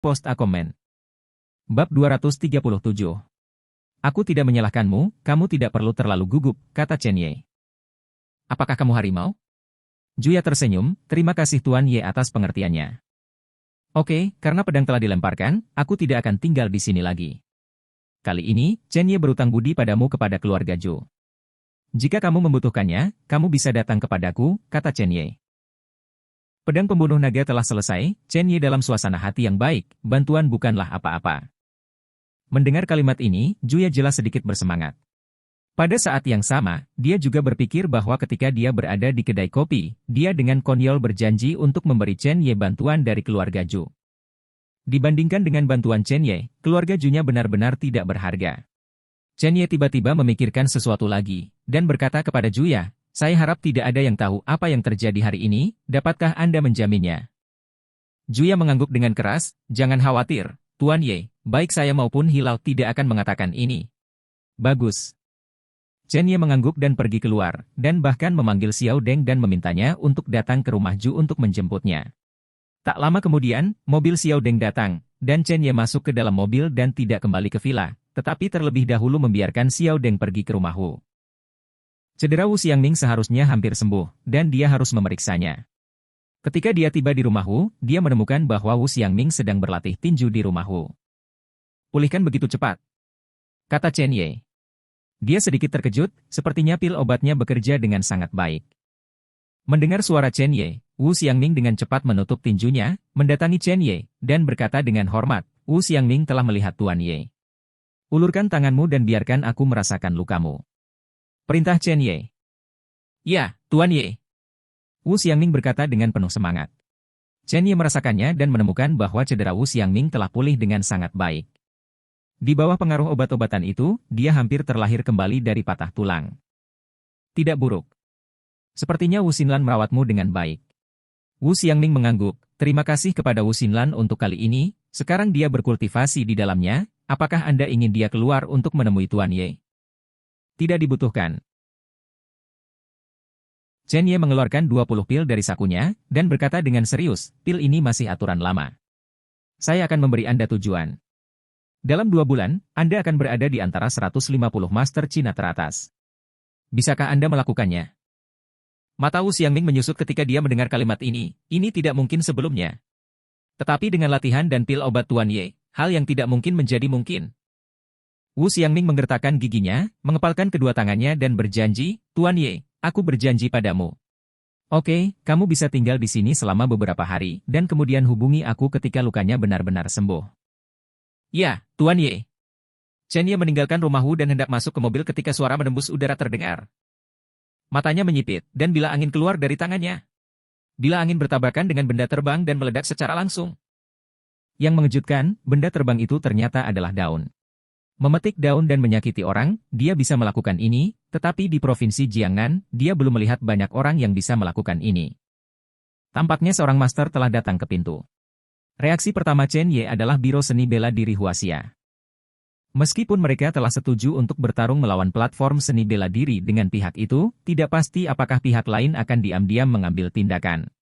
Post a comment. Bab 237. Aku tidak menyalahkanmu, kamu tidak perlu terlalu gugup, kata Chen Ye. Apakah kamu harimau? Juya tersenyum, terima kasih Tuan Ye atas pengertiannya. Oke, karena pedang telah dilemparkan, aku tidak akan tinggal di sini lagi. Kali ini, Chen Ye berutang budi padamu kepada keluarga Zhou. Jika kamu membutuhkannya, kamu bisa datang kepadaku, kata Chen Ye. Pedang pembunuh naga telah selesai, Chen Ye dalam suasana hati yang baik, bantuan bukanlah apa-apa. Mendengar kalimat ini, Juya jelas sedikit bersemangat. Pada saat yang sama, dia juga berpikir bahwa ketika dia berada di kedai kopi, dia dengan konyol berjanji untuk memberi Chen Ye bantuan dari keluarga Zhou. Dibandingkan dengan bantuan Chen Ye, keluarga Zhou-nya benar-benar tidak berharga. Chen Ye tiba-tiba memikirkan sesuatu lagi, dan berkata kepada Juya, saya harap tidak ada yang tahu apa yang terjadi hari ini, dapatkah Anda menjaminnya? Juya mengangguk dengan keras, jangan khawatir, Tuan Ye, baik saya maupun Hilal tidak akan mengatakan ini. Bagus. Chen Ye mengangguk dan pergi keluar, dan bahkan memanggil Xiao Deng dan memintanya untuk datang ke rumah Zhou untuk menjemputnya. Tak lama kemudian, mobil Xiao Deng datang, dan Chen Ye masuk ke dalam mobil dan tidak kembali ke villa, tetapi terlebih dahulu membiarkan Xiao Deng pergi ke rumah Wu. Cedera Wu Xiangming seharusnya hampir sembuh, dan dia harus memeriksanya. Ketika dia tiba di rumah Wu, dia menemukan bahwa Wu Xiangming sedang berlatih tinju di rumah Wu. Pulihkan begitu cepat, kata Chen Ye. Dia sedikit terkejut, sepertinya pil obatnya bekerja dengan sangat baik. Mendengar suara Chen Ye, Wu Xiangming dengan cepat menutup tinjunya, mendatangi Chen Ye, dan berkata dengan hormat, Wu Xiangming telah melihat Tuan Ye. Ulurkan tanganmu dan biarkan aku merasakan lukamu. Perintah Chen Ye. Ya, Tuan Ye. Wu Xiangming berkata dengan penuh semangat. Chen Ye merasakannya dan menemukan bahwa cedera Wu Xiangming telah pulih dengan sangat baik. Di bawah pengaruh obat-obatan itu, dia hampir terlahir kembali dari patah tulang. Tidak buruk. Sepertinya Wu Xinlan merawatmu dengan baik. Wu Xiangming mengangguk, terima kasih kepada Wu Xinlan untuk kali ini, sekarang dia berkultivasi di dalamnya, apakah Anda ingin dia keluar untuk menemui Tuan Ye? Tidak dibutuhkan. Chen Ye mengeluarkan 20 pil dari sakunya, dan berkata dengan serius, pil ini masih aturan lama. Saya akan memberi Anda tujuan. Dalam 2 bulan, Anda akan berada di antara 150 master Cina teratas. Bisakah Anda melakukannya? Mata Wu Xiangming menyusut ketika dia mendengar kalimat ini tidak mungkin sebelumnya. Tetapi dengan latihan dan pil obat Tuan Ye, hal yang tidak mungkin menjadi mungkin. Wu Xiangming menggertakkan giginya, mengepalkan kedua tangannya dan berjanji, Tuan Ye, aku berjanji padamu. Oke, kamu bisa tinggal di sini selama beberapa hari, dan kemudian hubungi aku ketika lukanya benar-benar sembuh. Ya, Tuan Ye. Chen Ye meninggalkan rumah Wu dan hendak masuk ke mobil ketika suara menembus udara terdengar. Matanya menyipit, dan bila angin keluar dari tangannya. Bila angin bertabrakan dengan benda terbang dan meledak secara langsung. Yang mengejutkan, benda terbang itu ternyata adalah daun. Memetik daun dan menyakiti orang, dia bisa melakukan ini, tetapi di Provinsi Jiangnan, dia belum melihat banyak orang yang bisa melakukan ini. Tampaknya seorang master telah datang ke pintu. Reaksi pertama Chen Ye adalah Biro Seni Bela Diri Huaxia. Meskipun mereka telah setuju untuk bertarung melawan platform seni bela diri dengan pihak itu, tidak pasti apakah pihak lain akan diam-diam mengambil tindakan.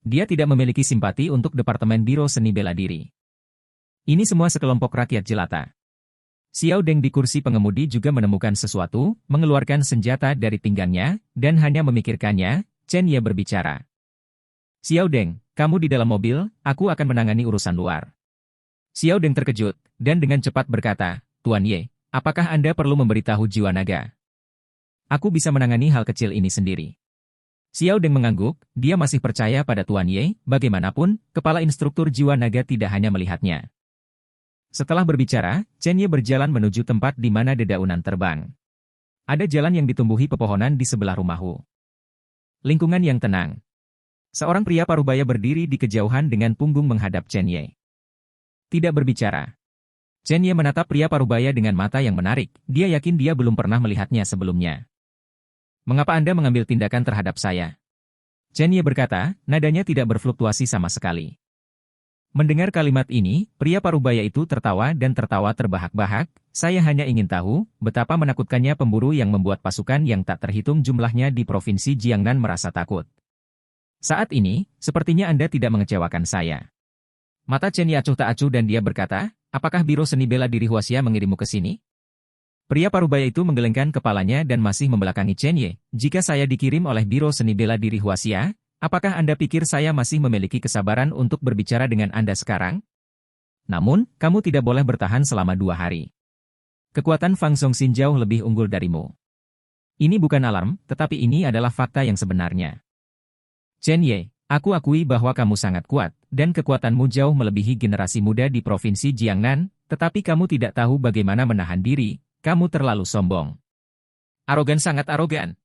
Dia tidak memiliki simpati untuk Departemen Biro Seni Bela Diri. Ini semua sekelompok rakyat jelata. Xiao Deng di kursi pengemudi juga menemukan sesuatu, mengeluarkan senjata dari pinggangnya, dan hanya memikirkannya, Chen Ye berbicara. Xiao Deng, kamu di dalam mobil, aku akan menangani urusan luar. Xiao Deng terkejut, dan dengan cepat berkata, Tuan Ye, apakah Anda perlu memberitahu jiwa naga? Aku bisa menangani hal kecil ini sendiri. Xiao Deng mengangguk, dia masih percaya pada Tuan Ye, bagaimanapun, kepala instruktur jiwa naga tidak hanya melihatnya. Setelah berbicara, Chen Ye berjalan menuju tempat di mana dedaunan terbang. Ada jalan yang ditumbuhi pepohonan di sebelah rumah Wu. Lingkungan yang tenang. Seorang pria parubaya berdiri di kejauhan dengan punggung menghadap Chen Ye. Tidak berbicara. Chen Ye menatap pria parubaya dengan mata yang menarik, dia yakin dia belum pernah melihatnya sebelumnya. Mengapa Anda mengambil tindakan terhadap saya? Chen Ye berkata, nadanya tidak berfluktuasi sama sekali. Mendengar kalimat ini, pria parubaya itu tertawa dan tertawa terbahak-bahak, saya hanya ingin tahu, betapa menakutkannya pemburu yang membuat pasukan yang tak terhitung jumlahnya di Provinsi Jiangnan merasa takut. Saat ini, sepertinya Anda tidak mengecewakan saya. Mata Chen Ye acuh tak acuh dan dia berkata, apakah Biro Seni Bela Diri Huaxia mengirimmu ke sini? Pria parubaya itu menggelengkan kepalanya dan masih membelakangi Chen Ye. Jika saya dikirim oleh Biro Seni Bela Diri Huaxia, apakah Anda pikir saya masih memiliki kesabaran untuk berbicara dengan Anda sekarang? Namun, kamu tidak boleh bertahan selama 2 hari. Kekuatan Fang Zongxin jauh lebih unggul darimu. Ini bukan alarm, tetapi ini adalah fakta yang sebenarnya. Chen Ye, aku akui bahwa kamu sangat kuat, dan kekuatanmu jauh melebihi generasi muda di Provinsi Jiangnan, tetapi kamu tidak tahu bagaimana menahan diri, kamu terlalu sombong. Arogan, sangat arogan.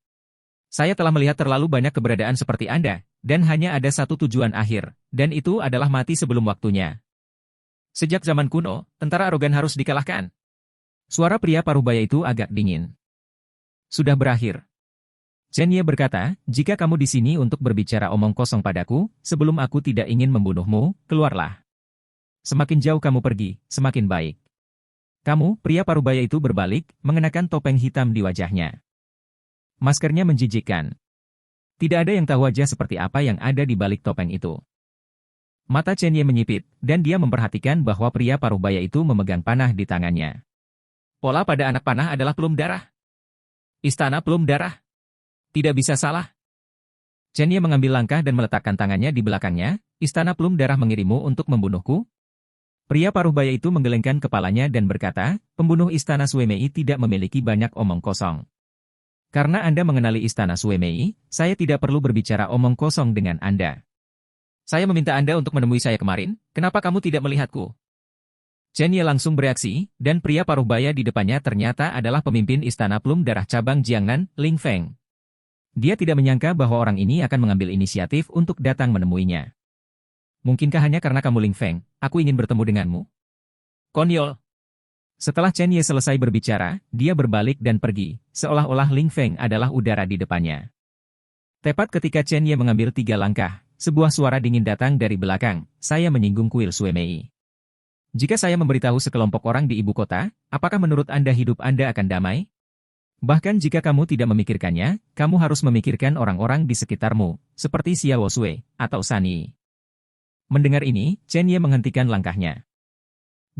Saya telah melihat terlalu banyak keberadaan seperti Anda, dan hanya ada satu tujuan akhir, dan itu adalah mati sebelum waktunya. Sejak zaman kuno, tentara arogan harus dikalahkan. Suara pria parubaya itu agak dingin. Sudah berakhir. Chen Ye berkata, jika kamu di sini untuk berbicara omong kosong padaku, sebelum aku tidak ingin membunuhmu, keluarlah. Semakin jauh kamu pergi, semakin baik. Kamu, pria parubaya itu berbalik, mengenakan topeng hitam di wajahnya. Maskernya menjijikkan. Tidak ada yang tahu wajah seperti apa yang ada di balik topeng itu. Mata Chen Ye menyipit, dan dia memperhatikan bahwa pria parubaya itu memegang panah di tangannya. Pola pada anak panah adalah pelum darah. Istana pelum darah. Tidak bisa salah. Chen Ye mengambil langkah dan meletakkan tangannya di belakangnya. Istana pelum darah mengirimmu untuk membunuhku? Pria parubaya itu menggelengkan kepalanya dan berkata, pembunuh Istana Suemei tidak memiliki banyak omong kosong. Karena Anda mengenali Istana Suemei, saya tidak perlu berbicara omong kosong dengan Anda. Saya meminta Anda untuk menemui saya kemarin, kenapa kamu tidak melihatku? Chen Ye langsung bereaksi, dan pria parubaya di depannya ternyata adalah pemimpin Istana Pelum Darah Cabang Jiangnan, Ling Feng. Dia tidak menyangka bahwa orang ini akan mengambil inisiatif untuk datang menemuinya. Mungkinkah hanya karena kamu Ling Feng, aku ingin bertemu denganmu? Konyol. Setelah Chen Ye selesai berbicara, dia berbalik dan pergi, seolah-olah Ling Feng adalah udara di depannya. Tepat ketika Chen Ye mengambil 3 langkah, sebuah suara dingin datang dari belakang, saya menyinggung kuil Suemei. Jika saya memberitahu sekelompok orang di ibu kota, apakah menurut Anda hidup Anda akan damai? Bahkan jika kamu tidak memikirkannya, kamu harus memikirkan orang-orang di sekitarmu, seperti Xiao Sui, atau Sani. Mendengar ini, Chen Ye menghentikan langkahnya.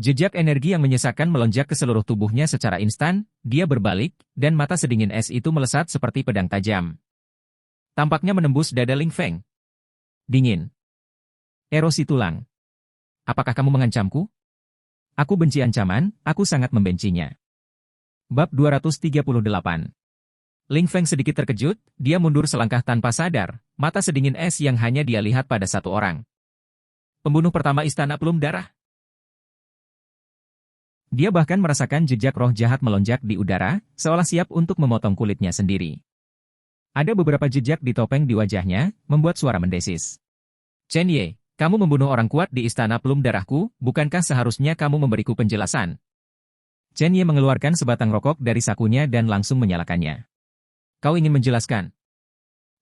Jejak energi yang menyesakkan melonjak ke seluruh tubuhnya secara instan, dia berbalik, dan mata sedingin es itu melesat seperti pedang tajam. Tampaknya menembus dada Ling Feng. Dingin. Erosi tulang. Apakah kamu mengancamku? Aku benci ancaman, aku sangat membencinya. Bab 238. Ling Feng sedikit terkejut, dia mundur selangkah tanpa sadar, mata sedingin es yang hanya dia lihat pada satu orang. Pembunuh pertama Istana Pelum Darah. Dia bahkan merasakan jejak roh jahat melonjak di udara, seolah siap untuk memotong kulitnya sendiri. Ada beberapa jejak di topeng di wajahnya, membuat suara mendesis. Chen Ye, kamu membunuh orang kuat di Istana Pelum Darahku, bukankah seharusnya kamu memberiku penjelasan? Chen Ye mengeluarkan sebatang rokok dari sakunya dan langsung menyalakannya. Kau ingin menjelaskan?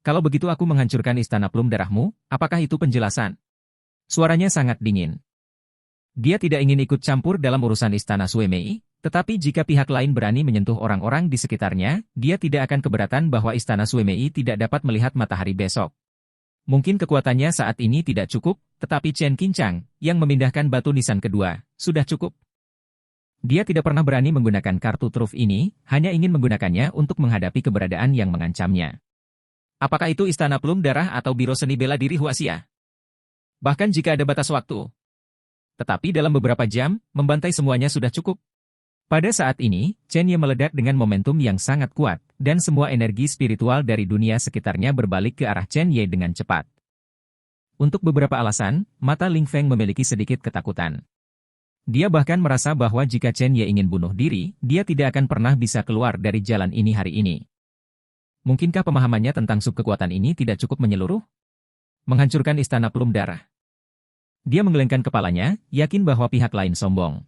Kalau begitu aku menghancurkan Istana Pelum Darahmu, apakah itu penjelasan? Suaranya sangat dingin. Dia tidak ingin ikut campur dalam urusan Istana Suemei, tetapi jika pihak lain berani menyentuh orang-orang di sekitarnya, dia tidak akan keberatan bahwa Istana Suemei tidak dapat melihat matahari besok. Mungkin kekuatannya saat ini tidak cukup, tetapi Chen Qincang, yang memindahkan batu nisan kedua, sudah cukup. Dia tidak pernah berani menggunakan kartu truf ini, hanya ingin menggunakannya untuk menghadapi keberadaan yang mengancamnya. Apakah itu Istana Pelum Darah atau Biro Seni Bela Diri Huaxia? Bahkan jika ada batas waktu. Tetapi dalam beberapa jam, membantai semuanya sudah cukup. Pada saat ini, Chen Ye meledak dengan momentum yang sangat kuat, dan semua energi spiritual dari dunia sekitarnya berbalik ke arah Chen Ye dengan cepat. Untuk beberapa alasan, mata Ling Feng memiliki sedikit ketakutan. Dia bahkan merasa bahwa jika Chen Ye ingin bunuh diri, dia tidak akan pernah bisa keluar dari jalan ini hari ini. Mungkinkah pemahamannya tentang subkekuatan ini tidak cukup menyeluruh? Menghancurkan Istana Pelum Darah. Dia menggelengkan kepalanya, yakin bahwa pihak lain sombong.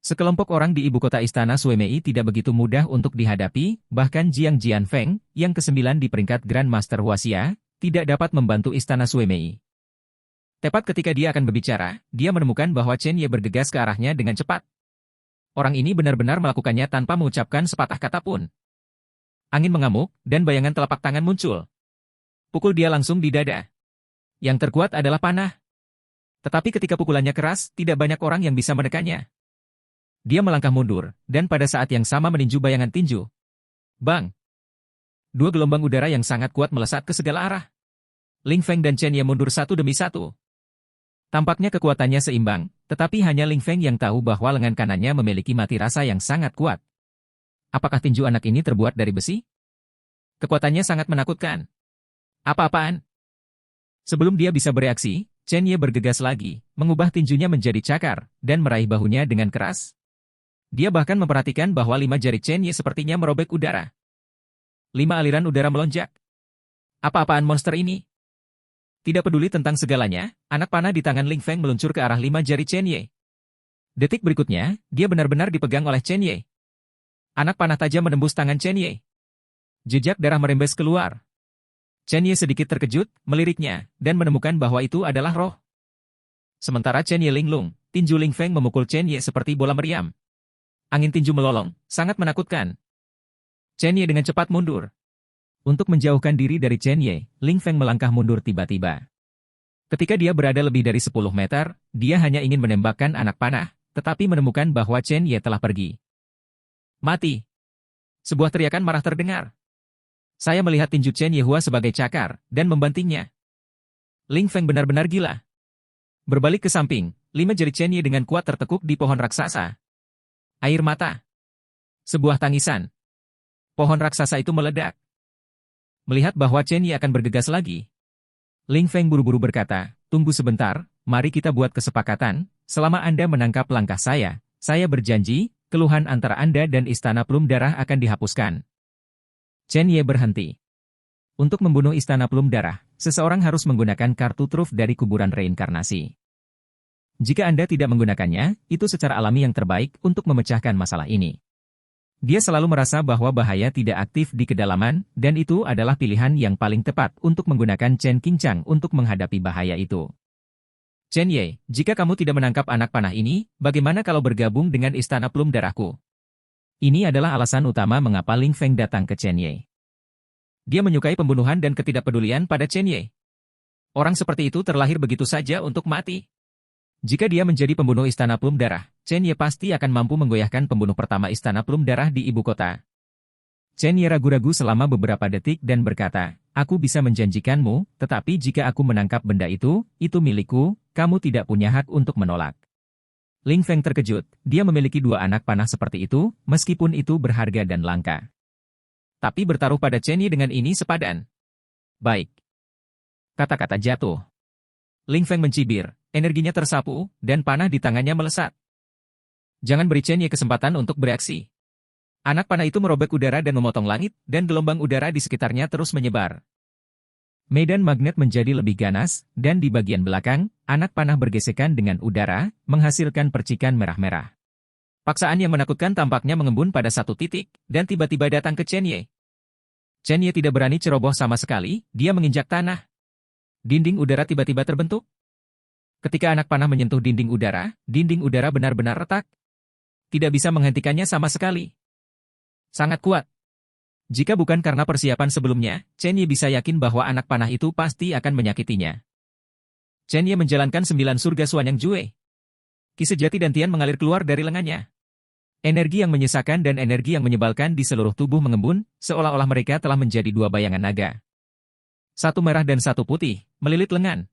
Sekelompok orang di ibu kota Istana Suemei tidak begitu mudah untuk dihadapi, bahkan Jiang Jianfeng, yang ke-9 di peringkat Grand Master Huaxia, tidak dapat membantu Istana Suemei. Tepat ketika dia akan berbicara, dia menemukan bahwa Chen Ye bergegas ke arahnya dengan cepat. Orang ini benar-benar melakukannya tanpa mengucapkan sepatah kata pun. Angin mengamuk, dan bayangan telapak tangan muncul. Pukul dia langsung di dada. Yang terkuat adalah panah. Tetapi ketika pukulannya keras, tidak banyak orang yang bisa menekannya. Dia melangkah mundur, dan pada saat yang sama meninju bayangan tinju. Bang! Dua gelombang udara yang sangat kuat melesat ke segala arah. Ling Feng dan Chen Ye mundur satu demi satu. Tampaknya kekuatannya seimbang, tetapi hanya Ling Feng yang tahu bahwa lengan kanannya memiliki mati rasa yang sangat kuat. Apakah tinju anak ini terbuat dari besi? Kekuatannya sangat menakutkan. Apa-apaan? Sebelum dia bisa bereaksi, Chen Ye bergegas lagi, mengubah tinjunya menjadi cakar, dan meraih bahunya dengan keras. Dia bahkan memperhatikan bahwa 5 jari Chen Ye sepertinya merobek udara. 5 aliran udara melonjak. Apa-apaan monster ini? Tidak peduli tentang segalanya, anak panah di tangan Ling Feng meluncur ke arah 5 jari Chen Ye. Detik berikutnya, dia benar-benar dipegang oleh Chen Ye. Anak panah tajam menembus tangan Chen Ye. Jejak darah merembes keluar. Chen Ye sedikit terkejut, meliriknya, dan menemukan bahwa itu adalah roh. Sementara Chen Ye linglung, tinju Ling Feng memukul Chen Ye seperti bola meriam. Angin tinju melolong, sangat menakutkan. Chen Ye dengan cepat mundur. Untuk menjauhkan diri dari Chen Ye, Ling Feng melangkah mundur tiba-tiba. Ketika dia berada lebih dari 10 meter, dia hanya ingin menembakkan anak panah, tetapi menemukan bahwa Chen Ye telah pergi. Mati! Sebuah teriakan marah terdengar. Saya melihat tinju Chen Ye Hua sebagai cakar, dan membantingnya. Ling Feng benar-benar gila. Berbalik ke samping, 5 jari Chen Ye dengan kuat tertekuk di pohon raksasa. Air mata. Sebuah tangisan. Pohon raksasa itu meledak. Melihat bahwa Chen Ye akan bergegas lagi, Ling Feng buru-buru berkata, tunggu sebentar, mari kita buat kesepakatan, selama Anda menangkap langkah saya berjanji, keluhan antara Anda dan Istana Plum Darah akan dihapuskan. Chen Ye berhenti. Untuk membunuh Istana Plum Darah, seseorang harus menggunakan kartu truf dari kuburan reinkarnasi. Jika Anda tidak menggunakannya, itu secara alami yang terbaik untuk memecahkan masalah ini. Dia selalu merasa bahwa bahaya tidak aktif di kedalaman, dan itu adalah pilihan yang paling tepat untuk menggunakan Chen Qingchang untuk menghadapi bahaya itu. Chen Ye, jika kamu tidak menangkap anak panah ini, bagaimana kalau bergabung dengan Istana Plum Darahku? Ini adalah alasan utama mengapa Ling Feng datang ke Chen Ye. Dia menyukai pembunuhan dan ketidakpedulian pada Chen Ye. Orang seperti itu terlahir begitu saja untuk mati. Jika dia menjadi pembunuh Istana Plum Darah, Chen Ye pasti akan mampu menggoyahkan pembunuh pertama Istana Plum Darah di ibu kota. Chen Ye ragu-ragu selama beberapa detik dan berkata, aku bisa menjanjikanmu, tetapi jika aku menangkap benda itu milikku, kamu tidak punya hak untuk menolak. Ling Feng terkejut, dia memiliki 2 anak panah seperti itu, meskipun itu berharga dan langka. Tapi bertaruh pada Chen Ye dengan ini sepadan. Baik. Kata-kata jatuh. Ling Feng mencibir, energinya tersapu, dan panah di tangannya melesat. Jangan beri Chen Ye kesempatan untuk bereaksi. Anak panah itu merobek udara dan memotong langit, dan gelombang udara di sekitarnya terus menyebar. Medan magnet menjadi lebih ganas, dan di bagian belakang, anak panah bergesekan dengan udara, menghasilkan percikan merah-merah. Paksaan yang menakutkan tampaknya mengembun pada satu titik, dan tiba-tiba datang ke Chen Ye. Chen Ye tidak berani ceroboh sama sekali, dia menginjak tanah. Dinding udara tiba-tiba terbentuk. Ketika anak panah menyentuh dinding udara benar-benar retak. Tidak bisa menghentikannya sama sekali. Sangat kuat. Jika bukan karena persiapan sebelumnya, Chen Ye bisa yakin bahwa anak panah itu pasti akan menyakitinya. Chen Ye menjalankan 9 surga Suanyang Jue. Ki sejati dan Tian mengalir keluar dari lengannya. Energi yang menyesakan dan energi yang menyebalkan di seluruh tubuh mengembun, seolah-olah mereka telah menjadi 2 bayangan naga. Satu merah dan satu putih, melilit lengan.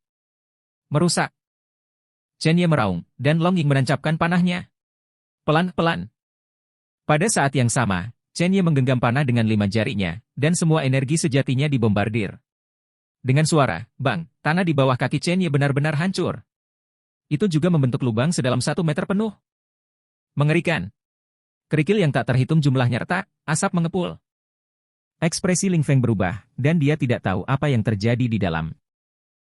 Merusak. Chen Ye meraung, dan Long Ying menancapkan panahnya. Pelan-pelan. Pada saat yang sama, Chen Ye menggenggam panah dengan 5 jarinya, dan semua energi sejatinya dibombardir. Dengan suara, bang, tanah di bawah kaki Chen Ye benar-benar hancur. Itu juga membentuk lubang sedalam 1 meter penuh. Mengerikan. Kerikil yang tak terhitung jumlahnya retak, asap mengepul. Ekspresi Ling Feng berubah, dan dia tidak tahu apa yang terjadi di dalam.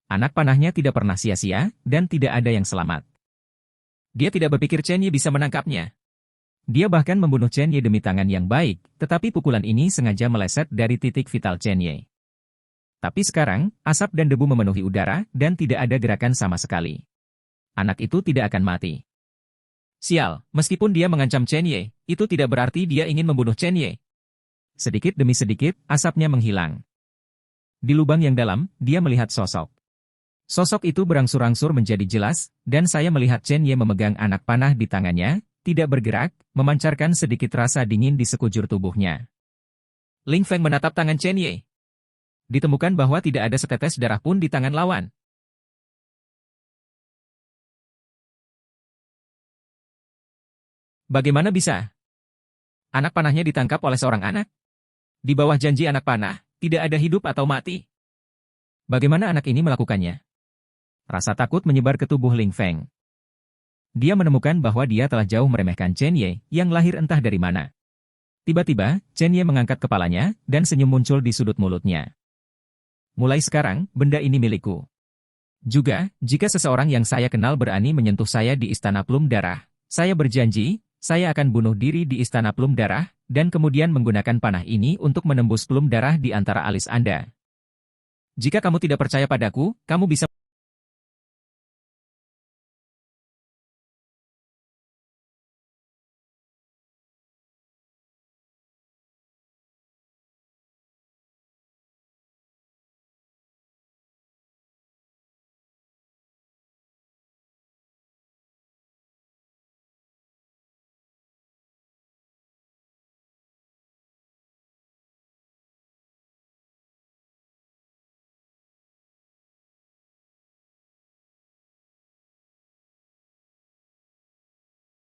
Anak panahnya tidak pernah sia-sia, dan tidak ada yang selamat. Dia tidak berpikir Chen Ye bisa menangkapnya. Dia bahkan membunuh Chen Ye demi tangan yang baik, tetapi pukulan ini sengaja meleset dari titik vital Chen Ye. Tapi sekarang, asap dan debu memenuhi udara, dan tidak ada gerakan sama sekali. Anak itu tidak akan mati. Sial, meskipun dia mengancam Chen Ye, itu tidak berarti dia ingin membunuh Chen Ye. Sedikit demi sedikit, asapnya menghilang. Di lubang yang dalam, dia melihat sosok. Sosok itu berangsur-angsur menjadi jelas, dan saya melihat Chen Ye memegang anak panah di tangannya, tidak bergerak, memancarkan sedikit rasa dingin di sekujur tubuhnya. Ling Feng menatap tangan Chen Ye. Ditemukan bahwa tidak ada setetes darah pun di tangan lawan. Bagaimana bisa? Anak panahnya ditangkap oleh seorang anak? Di bawah janji anak panah, tidak ada hidup atau mati. Bagaimana anak ini melakukannya? Rasa takut menyebar ke tubuh Ling Feng. Dia menemukan bahwa dia telah jauh meremehkan Chen Ye, yang lahir entah dari mana. Tiba-tiba, Chen Ye mengangkat kepalanya, dan senyum muncul di sudut mulutnya. Mulai sekarang, benda ini milikku. Juga, jika seseorang yang saya kenal berani menyentuh saya di Istana Plum Darah, saya berjanji, saya akan bunuh diri di Istana Plum Darah, dan kemudian menggunakan panah ini untuk menembus plum darah di antara alis Anda. Jika kamu tidak percaya padaku, kamu bisa